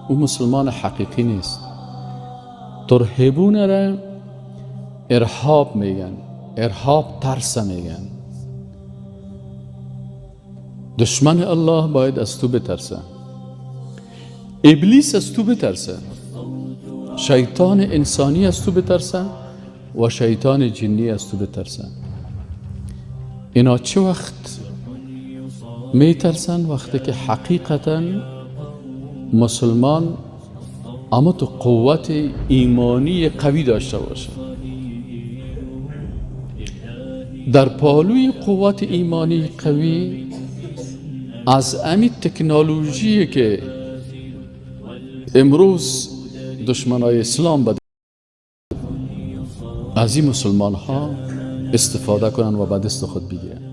او مسلمان حقیقی نیست. ترهبون را ارهاب میگن، ارهاب ترس میگن. دشمن الله باید از تو بترسه، ابلیس از تو بترسه، شیطان انسانی از تو بترسه و شیطان جنی از تو بترسه. اینا چه وقت میترسن؟ وقتی که حقیقتا مسلمان اما تو قوت ایمانی قوی داشته باشه. در پالوی قوت ایمانی قوی از امی تکنولوژی که امروز دشمنای اسلام بده، از این مسلمان ها استفاده کنن و به دست خود بگیرن.